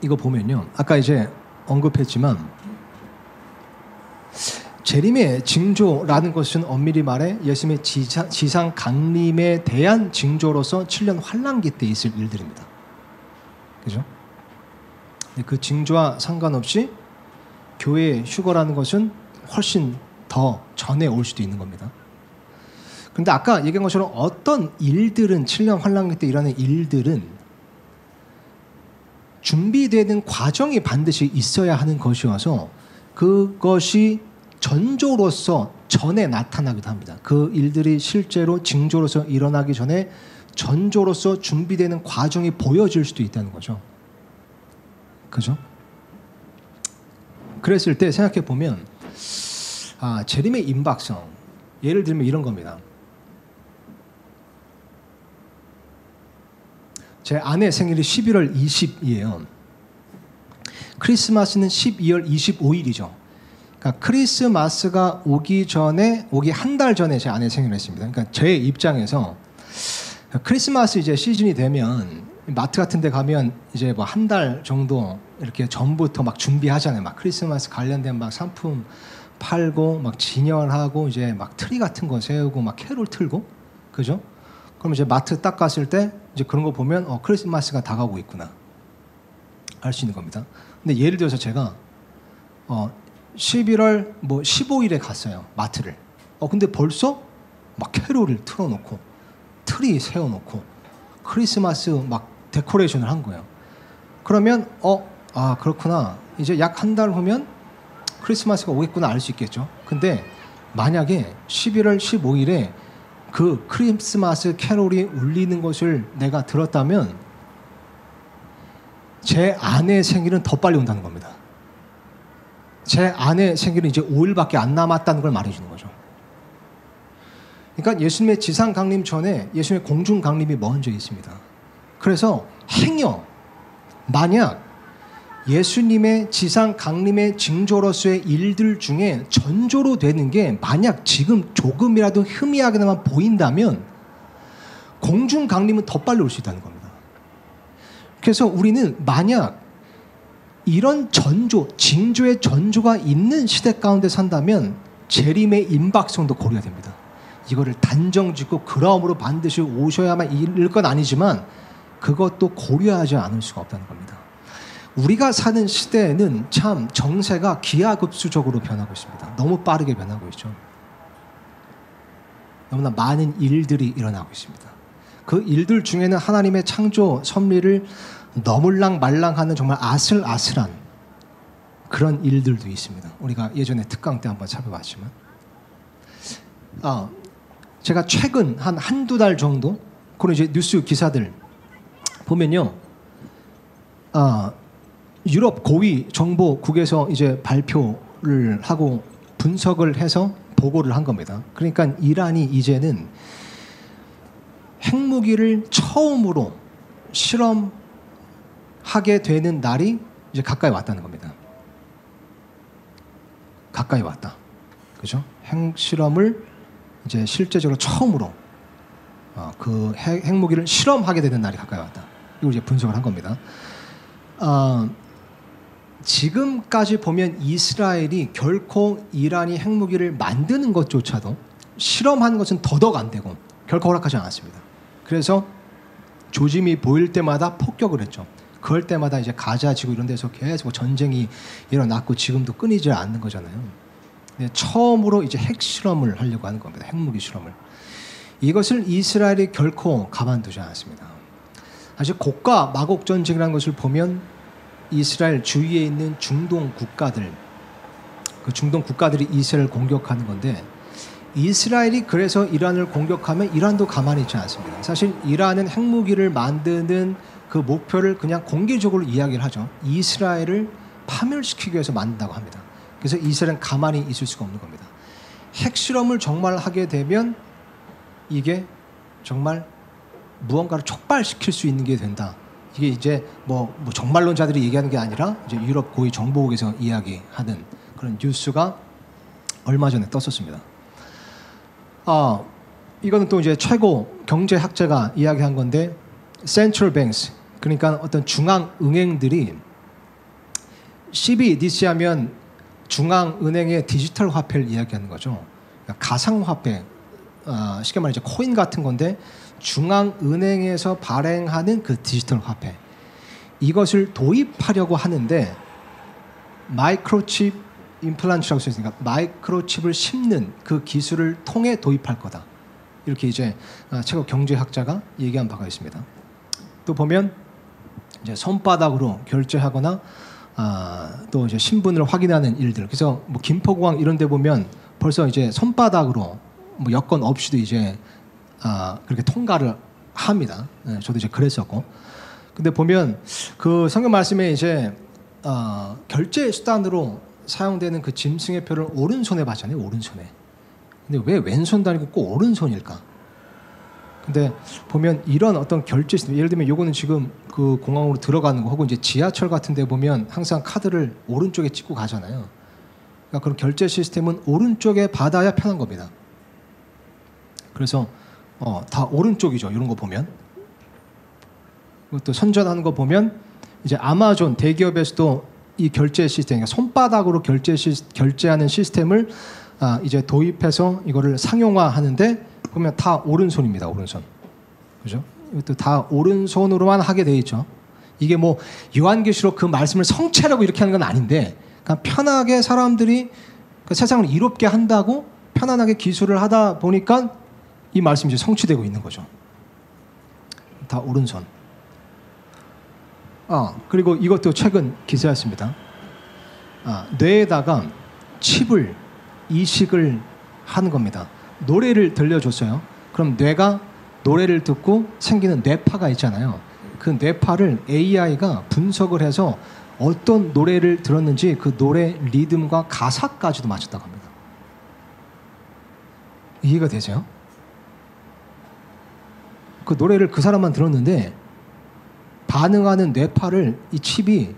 이거 보면요, 아까 이제 언급했지만 재림의 징조라는 것은 엄밀히 말해 예수님의 지상 강림에 대한 징조로서 7년 환란기 때 있을 일들입니다. 그죠? 그 징조와 상관없이 교회의 휴거라는 것은 훨씬 더 전에 올 수도 있는 겁니다. 그런데 아까 얘기한 것처럼 어떤 일들은 7년 환란기 때 일어나는 일들은 준비되는 과정이 반드시 있어야 하는 것이어서 그것이 전조로서 전에 나타나기도 합니다. 그 일들이 실제로 징조로서 일어나기 전에 전조로서 준비되는 과정이 보여질 수도 있다는 거죠. 그죠? 그랬을 때 생각해 보면 재림의 임박성, 예를 들면 이런 겁니다. 제 아내 생일이 11월 20일이에요. 크리스마스는 12월 25일이죠. 그러니까 크리스마스가 오기 한 달 전에 제 아내 생일을 했습니다. 그러니까 제 입장에서 크리스마스 이제 시즌이 되면 마트 같은 데 가면 이제 뭐 한 달 정도 이렇게 전부터 막 준비하잖아요. 막 크리스마스 관련된 막 상품 팔고 막 진열하고 이제 막 트리 같은 거 세우고 막 캐롤 틀고, 그죠? 그럼 이제 마트 딱 갔을 때 이제 그런 거 보면 크리스마스가 다가오고 있구나 알 수 있는 겁니다. 근데 예를 들어서 제가 11월 뭐 15일에 갔어요, 마트를. 근데 벌써 막 캐롤을 틀어놓고 트리 세워놓고 크리스마스 막 데코레이션을 한 거예요. 그러면 그렇구나, 이제 약 한 달 후면 크리스마스가 오겠구나 알 수 있겠죠. 근데 만약에 11월 15일에 그 크리스마스 캐롤이 울리는 것을 내가 들었다면 제 아내의 생일은 더 빨리 온다는 겁니다. 제 아내의 생일은 이제 5일밖에 안 남았다는 걸 말해주는 거죠. 그러니까 예수님의 지상 강림 전에 예수님의 공중 강림이 먼저 있습니다. 그래서 행여 만약 예수님의 지상 강림의 징조로서의 일들 중에 전조로 되는 게 만약 지금 조금이라도 희미하게나마 보인다면 공중 강림은 더 빨리 올 수 있다는 겁니다. 그래서 우리는 만약 이런 전조, 징조의 전조가 있는 시대 가운데 산다면 재림의 임박성도 고려해야 됩니다. 이거를 단정짓고 그러므로 반드시 오셔야만 이를 건 아니지만 그것도 고려하지 않을 수가 없다는 겁니다. 우리가 사는 시대에는 참 정세가 기하급수적으로 변하고 있습니다. 너무 빠르게 변하고 있죠. 너무나 많은 일들이 일어나고 있습니다. 그 일들 중에는 하나님의 창조 섭리를 너물랑 말랑하는 정말 아슬아슬한 그런 일들도 있습니다. 우리가 예전에 특강 때 한번 살펴봤지만 제가 최근 한두 달 정도 그런 이제 뉴스 기사들 보면요. 유럽 고위 정보국에서 이제 발표를 하고 분석을 해서 보고를 한 겁니다. 그러니까 이란이 이제는 핵무기를 처음으로 실험하게 되는 날이 이제 가까이 왔다는 겁니다. 가까이 왔다. 그죠? 핵실험을 이제 실제적으로 처음으로 그 핵무기를 실험하게 되는 날이 가까이 왔다. 이걸 이제 분석을 한 겁니다. 지금까지 보면 이스라엘이 결코 이란이 핵무기를 만드는 것조차도 실험하는 것은 더더욱 안 되고 결코 허락하지 않았습니다. 그래서 조짐이 보일 때마다 폭격을 했죠. 그럴 때마다 이제 가자 지구 이런 데서 계속 전쟁이 일어났고 지금도 끊이지 않는 거잖아요. 처음으로 이제 핵 실험을 하려고 하는 겁니다. 핵무기 실험을. 이것을 이스라엘이 결코 가만두지 않았습니다. 사실 고가 마곡 전쟁이라는 것을 보면 이스라엘 주위에 있는 중동 국가들, 그 중동 국가들이 이스라엘을 공격하는 건데 이스라엘이 그래서 이란을 공격하면 이란도 가만히 있지 않습니다. 사실 이란은 핵무기를 만드는 그 목표를 그냥 공개적으로 이야기를 하죠. 이스라엘을 파멸시키기 위해서 만든다고 합니다. 그래서 이스라엘은 가만히 있을 수가 없는 겁니다. 핵실험을 정말 하게 되면 이게 정말 무언가를 촉발시킬 수 있는 게 된다. 이게 이제 뭐 정말론자들이 얘기하는 게 아니라 이제 유럽 고위 정보국에서 이야기하는 그런 뉴스가 얼마 전에 떴었습니다. 이거는 또 이제 최고 경제학자가 이야기한 건데 Central Banks, 그러니까 어떤 중앙은행들이 CBDC 하면 중앙은행의 디지털 화폐를 이야기하는 거죠. 그러니까 가상화폐, 쉽게 말해 이제 코인 같은 건데 중앙은행에서 발행하는 그 디지털 화폐, 이것을 도입하려고 하는데 마이크로칩 임플란트라고 써있으니까 마이크로칩을 심는 그 기술을 통해 도입할 거다. 이렇게 이제 최고 경제학자가 얘기한 바가 있습니다. 또 보면 이제 손바닥으로 결제하거나 또 이제 신분을 확인하는 일들. 그래서 뭐 김포공항 이런 데 보면 벌써 이제 손바닥으로 뭐 여권 없이도 이제 그렇게 통과를 합니다. 네, 저도 이제 그랬었고. 근데 보면 그 성경 말씀에 이제 결제 수단으로 사용되는 그 짐승의 표를 오른손에 받잖아요. 오른손에. 근데 왜 왼손도 아니고 꼭 오른손일까? 근데 보면 이런 어떤 결제 시스템, 예를 들면 요거는 지금 그 공항으로 들어가는 거, 혹은 이제 지하철 같은 데 보면 항상 카드를 오른쪽에 찍고 가잖아요. 그러니까 그런 결제 시스템은 오른쪽에 받아야 편한 겁니다. 그래서 다 오른쪽이죠. 이런 거 보면. 또 선전하는 거 보면 이제 아마존 대기업에서도 이 결제 시스템, 그러니까 손바닥으로 결제하는 시스템을 이제 도입해서 이거를 상용화하는데 보면 다 오른손입니다. 오른손. 그죠? 이것도 다 오른손으로만 하게 돼 있죠. 이게 뭐 요한계시록 그 말씀을 성취하려고 이렇게 하는 건 아닌데 그냥 편하게 사람들이 그 세상을 이롭게 한다고 편안하게 기술을 하다 보니까 이 말씀이 이제 성취되고 있는 거죠. 다 오른손. 그리고 이것도 최근 기사였습니다. 뇌에다가 칩을 이식을 하는 겁니다. 노래를 들려줬어요. 그럼 뇌가 노래를 듣고 생기는 뇌파가 있잖아요. 그 뇌파를 AI가 분석을 해서 어떤 노래를 들었는지 그 노래 리듬과 가사까지도 맞췄다고 합니다. 이해가 되세요? 그 노래를 그 사람만 들었는데 반응하는 뇌파를 이 칩이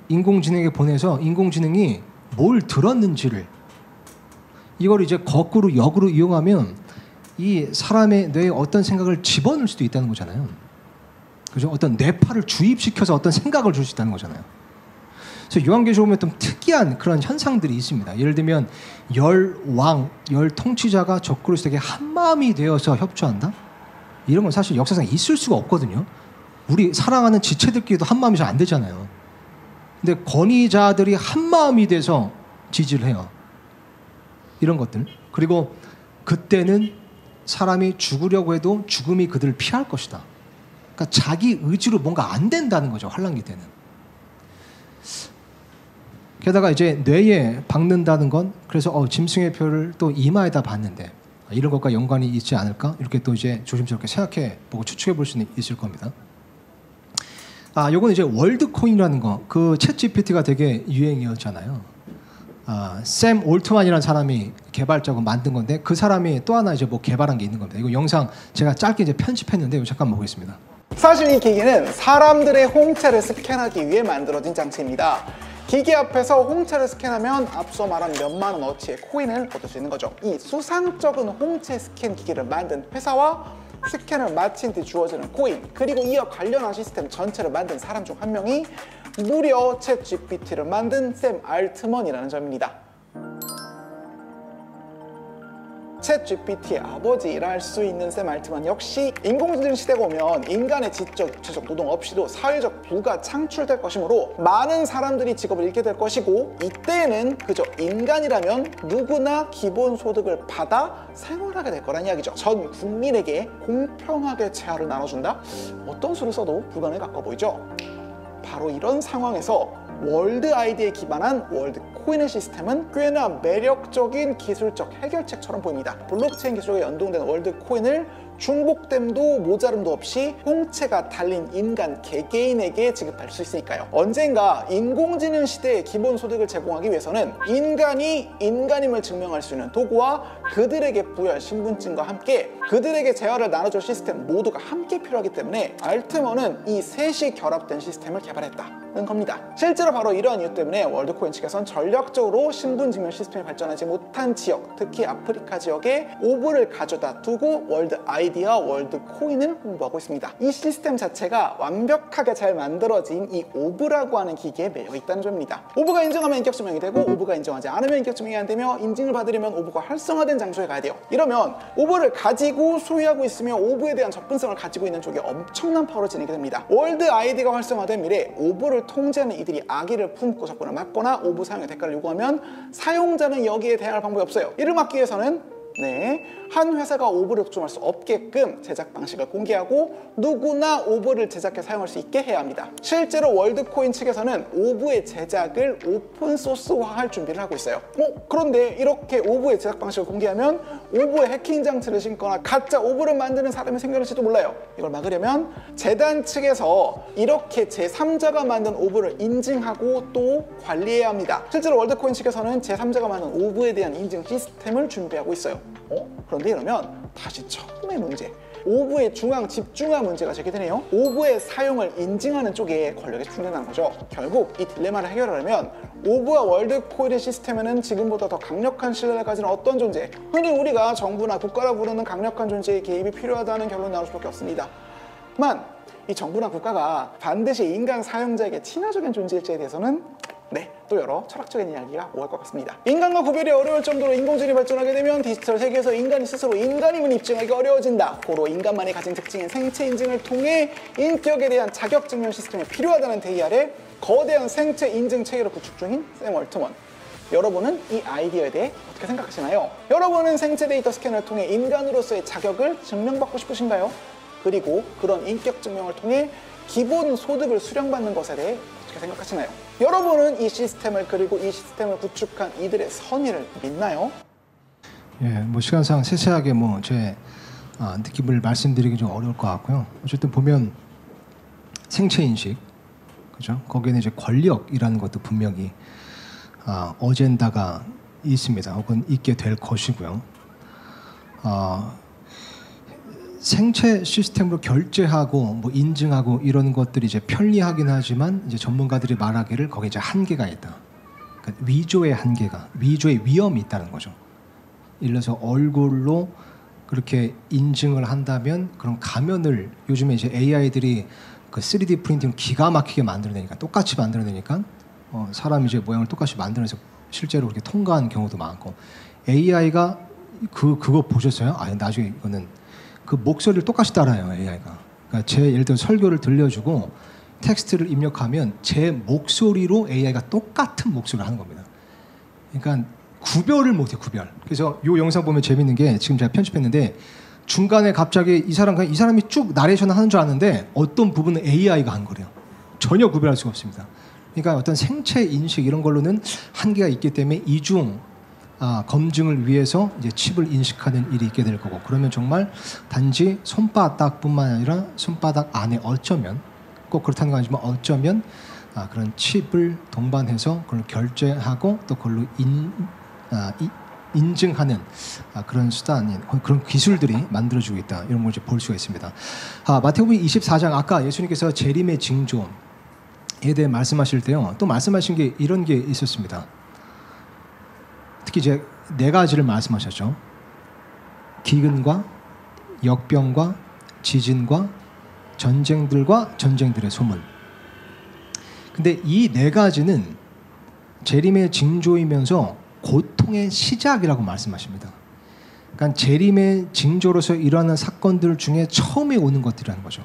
인공지능에 보내서 인공지능이 뭘 들었는지를 이걸 이제 거꾸로 역으로 이용하면 이 사람의 뇌에 어떤 생각을 집어넣을 수도 있다는 거잖아요. 그죠? 어떤 뇌파를 주입시켜서 어떤 생각을 줄 수 있다는 거잖아요. 그래서 요한계시록 보면 좀 특이한 그런 현상들이 있습니다. 예를 들면 열 왕, 열 통치자가 적그리스도에게 한 마음이 되어서 협조한다? 이런 건 사실 역사상 있을 수가 없거든요. 우리 사랑하는 지체들끼리도 한 마음이 잘 안 되잖아요. 근데 권위자들이 한 마음이 돼서 지지를 해요. 이런 것들. 그리고 그때는 사람이 죽으려고 해도 죽음이 그들을 피할 것이다. 그러니까 자기 의지로 뭔가 안 된다는 거죠. 환란기 때는. 게다가 이제 뇌에 박는다는 건 그래서 짐승의 표를 또 이마에다 봤는데 이런 것과 연관이 있지 않을까? 이렇게 또 이제 조심스럽게 생각해 보고 추측해 볼 수는 있을 겁니다. 요건 이제 월드코인이라는 거, 그 챗 GPT가 되게 유행이었잖아요. 샘 올트만이라는 사람이 개발자고 만든 건데 그 사람이 또 하나 이제 뭐 개발한 게 있는 겁니다. 이거 영상 제가 짧게 이제 편집했는데 이거 잠깐 보겠습니다. 사실 이 기기는 사람들의 홍채를 스캔하기 위해 만들어진 장치입니다. 기기 앞에서 홍채를 스캔하면 앞서 말한 몇만 원어치의 코인을 얻을 수 있는 거죠. 이 수상적인 홍채 스캔 기기를 만든 회사와 스캔을 마친 뒤 주어지는 코인, 그리고 이와 관련한 시스템 전체를 만든 사람 중 한 명이 무려 챗 GPT를 만든 샘 알트먼이라는 점입니다. 챗 GPT의 아버지라 할 수 있는 샘 알트먼 역시 인공지능 시대가 오면 인간의 지적, 육체적 노동 없이도 사회적 부가 창출될 것이므로 많은 사람들이 직업을 잃게 될 것이고, 이때에는 그저 인간이라면 누구나 기본소득을 받아 생활하게 될 거란 이야기죠. 전 국민에게 공평하게 재화를 나눠준다? 어떤 수를 써도 불가능에 가까워 보이죠? 바로 이런 상황에서 월드 아이디에 기반한 월드 코인의 시스템은 꽤나 매력적인 기술적 해결책처럼 보입니다. 블록체인 기술과 연동된 월드 코인을 중복됨도 모자름도 없이 홍채가 달린 인간 개개인에게 지급할 수 있으니까요. 언젠가 인공지능 시대의 기본소득을 제공하기 위해서는 인간이 인간임을 증명할 수 있는 도구와 그들에게 부여할 신분증과 함께 그들에게 재화를 나눠줄 시스템 모두가 함께 필요하기 때문에 알트먼은 이 셋이 결합된 시스템을 개발했다는 겁니다. 실제로 바로 이러한 이유 때문에 월드코인 측에선 전략적으로 신분증명 시스템이 발전하지 못한 지역, 특히 아프리카 지역에 오브를 가져다 두고 월드 아이디와 월드 코인을 홍보하고 있습니다. 이 시스템 자체가 완벽하게 잘 만들어진 이 오브라고 하는 기기에 매여 있다는 점입니다. 오브가 인정하면 인격 증명이 되고, 오브가 인정하지 않으면 인격 증명이 안 되며, 인증을 받으려면 오브가 활성화된 장소에 가야 돼요. 이러면 오브를 가지고 소유하고 있으며 오브에 대한 접근성을 가지고 있는 쪽에 엄청난 파워를 지니게 됩니다. 월드 아이디가 활성화된 미래 오브를 통제하는 이들이 악의를 품고 접근을 막거나 오브 사용의 대가를 요구하면 사용자는 여기에 대항할 방법이 없어요. 이를 막기 위해서는 한 회사가 오브를 독점할 수 없게끔 제작 방식을 공개하고 누구나 오브를 제작해 사용할 수 있게 해야 합니다. 실제로 월드코인 측에서는 오브의 제작을 오픈소스화할 준비를 하고 있어요. 그런데 이렇게 오브의 제작 방식을 공개하면 오브에 해킹 장치를 심거나 가짜 오브를 만드는 사람이 생겨날지도 몰라요. 이걸 막으려면 재단 측에서 이렇게 제3자가 만든 오브를 인증하고 또 관리해야 합니다. 실제로 월드코인 측에서는 제3자가 만든 오브에 대한 인증 시스템을 준비하고 있어요. 그런데 이러면 다시 처음의 문제, 오브의 중앙 집중화 문제가 제기되네요. 오브의 사용을 인증하는 쪽에 권력이 집중된다는 거죠. 결국 이 딜레마를 해결하려면 오브와 월드코인의 시스템에는 지금보다 더 강력한 신뢰를 가진 어떤 존재, 흔히 우리가 정부나 국가라 부르는 강력한 존재의 개입이 필요하다는 결론이 나올 수밖에 없습니다. 만 이 정부나 국가가 반드시 인간 사용자에게 친화적인 존재일지에 대해서는 또 여러 철학적인 이야기가 오갈 것 같습니다. 인간과 구별이 어려울 정도로 인공지능이 발전하게 되면 디지털 세계에서 인간이 스스로 인간임을 입증하기 어려워진다. 고로 인간만이 가진 특징인 생체 인증을 통해 인격에 대한 자격 증명 시스템이 필요하다는 대의 아래 거대한 생체 인증 체계를 구축 중인 샘 얼트먼. 여러분은 이 아이디어에 대해 어떻게 생각하시나요? 여러분은 생체 데이터 스캔을 통해 인간으로서의 자격을 증명받고 싶으신가요? 그리고 그런 인격 증명을 통해 기본 소득을 수령받는 것에 대해 어떻게 생각하시나요? 여러분은 이 시스템을, 그리고 이 시스템을 구축한 이들의 선의를 믿나요? 뭐 시간상 세세하게 제 느낌을 말씀드리기 좀 어려울 것 같고요. 어쨌든 보면 생체 인식, 그죠? 거기에는 이제 권력이라는 것도 분명히 어젠다가 있습니다. 혹은 있게 될 것이고요. 생체 시스템으로 결제하고 뭐 인증하고 이런 것들이 이제 편리하긴 하지만 이제 전문가들이 말하기를 거기에 이제 한계가 있다. 그러니까 위조의 한계가, 위조의 위험이 있다는 거죠. 예를 들어서 얼굴로 그렇게 인증을 한다면 그런 가면을 요즘에 이제 AI들이 그 3D 프린팅 기가 막히게 만들어내니까 똑같이 만들어내니까 사람이 이제 모양을 똑같이 만들어내서 실제로 그렇게 통과한 경우도 많고 AI가 그거 보셨어요? 아니 나중에 이거는 그 목소리를 똑같이 따라해요 AI가. 그러니까 제 예를 들어 설교를 들려주고 텍스트를 입력하면 제 목소리로 AI가 똑같은 목소리를 하는 겁니다. 그러니까 구별을 못해 구별. 그래서 이 영상 보면 재밌는 게 지금 제가 편집했는데 중간에 갑자기 이 사람이 쭉 나레이션을 하는 줄 아는데 어떤 부분은 AI가 한 거래요. 전혀 구별할 수가 없습니다. 그러니까 어떤 생체 인식 이런 걸로는 한계가 있기 때문에 이중 검증을 위해서 이제 칩을 인식하는 일이 있게 될 거고 그러면 정말 단지 손바닥뿐만 아니라 손바닥 안에 어쩌면 꼭 그렇다는 건 아니지만 어쩌면 그런 칩을 동반해서 그걸 결제하고 또 그걸로 인증하는 그런 수단인 그런 기술들이 만들어지고 있다 이런 걸 이제 볼 수가 있습니다. 마태복음 24장 아까 예수님께서 재림의 징조에 대해 말씀하실 때요 또 말씀하신 게 이런 게 있었습니다. 특히 이제 4가지를 말씀하셨죠. 기근과 역병과 지진과 전쟁들과 전쟁들의 소문. 근데 이 4가지는 재림의 징조이면서 고통의 시작이라고 말씀하십니다. 그러니까 재림의 징조로서 일어나는 사건들 중에 처음에 오는 것들이라는 거죠.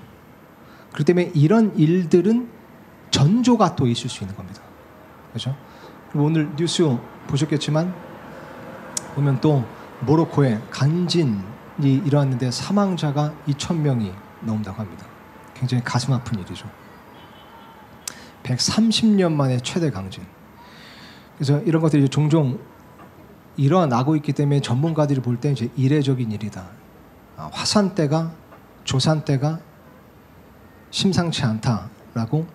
그렇기 때문에 이런 일들은 전조가 또 있을 수 있는 겁니다. 그렇죠? 그리고 오늘 뉴스 보셨겠지만 보면 또 모로코에 간진이 일어났는데 사망자가 2,000명이 넘는다고 합니다. 굉장히 가슴 아픈 일이죠. 130년 만에 최대 강진. 그래서 이런 것들이 종종 일어나고 있기 때문에 전문가들이 볼 때 이제 이례적인 일이다. 화산 때가 조산 때가 심상치 않다라고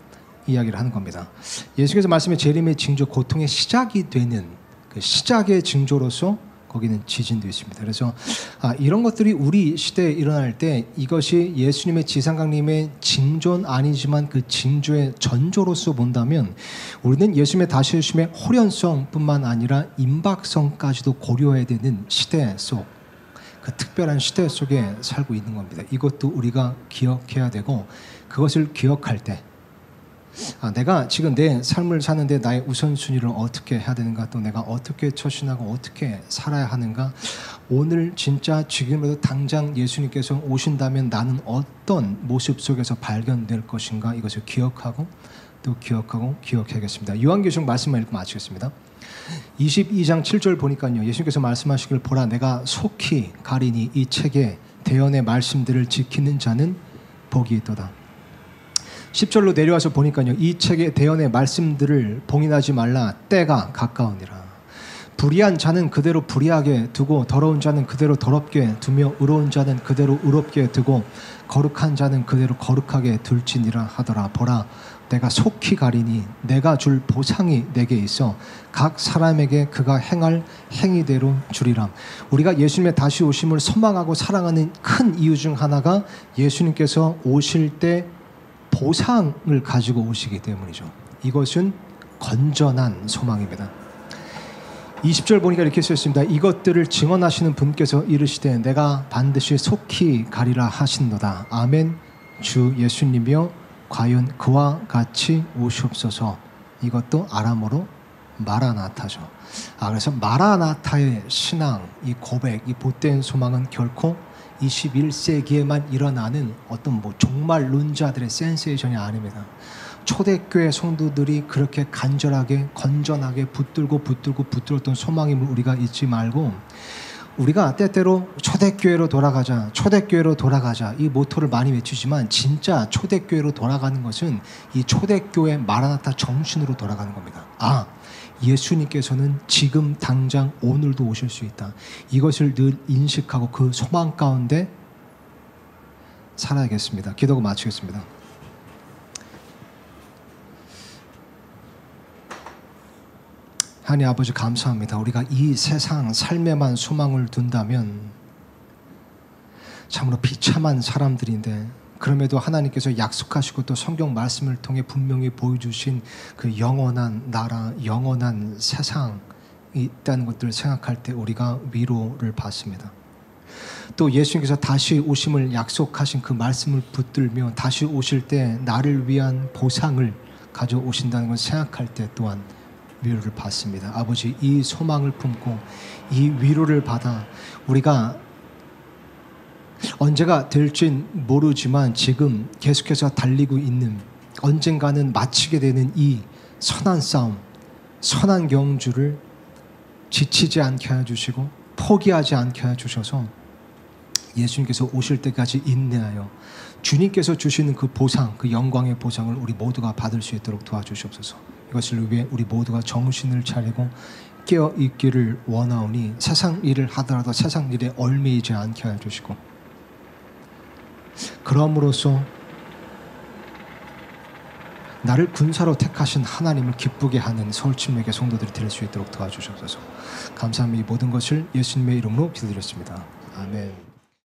이야기를 하는 겁니다. 예수께서 말씀의 재림의 징조, 고통의 시작이 되는 그 시작의 징조로서 거기는 지진도 있습니다. 그래서 이런 것들이 우리 시대에 일어날 때 이것이 예수님의 지상강림의 징조는 아니지만 그 징조의 전조로서 본다면 우리는 예수님의 다시 오심의 호련성뿐만 아니라 임박성까지도 고려해야 되는 시대 속, 그 특별한 시대 속에 살고 있는 겁니다. 이것도 우리가 기억해야 되고 그것을 기억할 때 내가 지금 내 삶을 사는데 나의 우선순위를 어떻게 해야 되는가 또 내가 어떻게 처신하고 어떻게 살아야 하는가 오늘 진짜 지금이라도 당장 예수님께서 오신다면 나는 어떤 모습 속에서 발견될 것인가 이것을 기억하고 또 기억하고 기억해야겠습니다. 요한계시록 말씀만 읽고 마치겠습니다. 22장 7절 보니까요 예수님께서 말씀하시길 보라 내가 속히 가리니 이 책에 대언의 말씀들을 지키는 자는 복이 있도다. 10절로 내려와서 보니까요 이 책의 대언의 말씀들을 봉인하지 말라 때가 가까우니라. 불의한 자는 그대로 불의하게 두고 더러운 자는 그대로 더럽게 두며 의로운 자는 그대로 의롭게 두고 거룩한 자는 그대로 거룩하게 둘지니라 하더라. 보라 내가 속히 가리니 내가 줄 보상이 내게 있어 각 사람에게 그가 행할 행위대로 주리라. 우리가 예수님의 다시 오심을 소망하고 사랑하는 큰 이유 중 하나가 예수님께서 오실 때 보상을 가지고 오시기 때문이죠. 이것은 건전한 소망입니다. 20절 보니까 이렇게 쓰였습니다. 이것들을 증언하시는 분께서 이르시되 내가 반드시 속히 가리라 하신도다. 아멘. 주 예수님이여 과연 그와 같이 오시옵소서. 이것도 아람어로 마라나타죠. 그래서 마라나타의 신앙, 이 고백, 이 못된 소망은 결코 21세기에만 일어나는 어떤 종말론자들의 센세이션이 아닙니다. 초대교회 성도들이 그렇게 간절하게 건전하게 붙들었던 소망임을 우리가 잊지 말고 우리가 때때로 초대교회로 돌아가자 이 모토를 많이 외치지만 진짜 초대교회로 돌아가는 것은 이 초대교회 마라나타 정신으로 돌아가는 겁니다. 예수님께서는 지금 당장 오늘도 오실 수 있다. 이것을 늘 인식하고 그 소망 가운데 살아야겠습니다. 기도하고 마치겠습니다. 하나님 아버지 감사합니다. 우리가 이 세상 삶에만 소망을 둔다면 참으로 비참한 사람들인데 그럼에도 하나님께서 약속하시고 또 성경 말씀을 통해 분명히 보여주신 그 영원한 나라, 영원한 세상이 있다는 것들을 생각할 때 우리가 위로를 받습니다. 또 예수님께서 다시 오심을 약속하신 그 말씀을 붙들며 다시 오실 때 나를 위한 보상을 가져오신다는 걸 생각할 때 또한 위로를 받습니다. 아버지, 이 소망을 품고 이 위로를 받아 우리가 언제가 될진 모르지만 지금 계속해서 달리고 있는, 언젠가는 마치게 되는 이 선한 싸움, 선한 경주를 지치지 않게 해주시고 포기하지 않게 해주셔서 예수님께서 오실 때까지 인내하여 주님께서 주시는 그 보상, 그 영광의 보상을 우리 모두가 받을 수 있도록 도와주시옵소서. 이것을 위해 우리 모두가 정신을 차리고 깨어있기를 원하오니 세상 일을 하더라도 세상 일에 얽매이지 않게 해주시고 그럼으로써 나를 군사로 택하신 하나님을 기쁘게 하는 서울침례교 성도들이 될 수 있도록 도와주셔서 감사합니다. 이 모든 것을 예수님의 이름으로 기도드렸습니다. 아멘.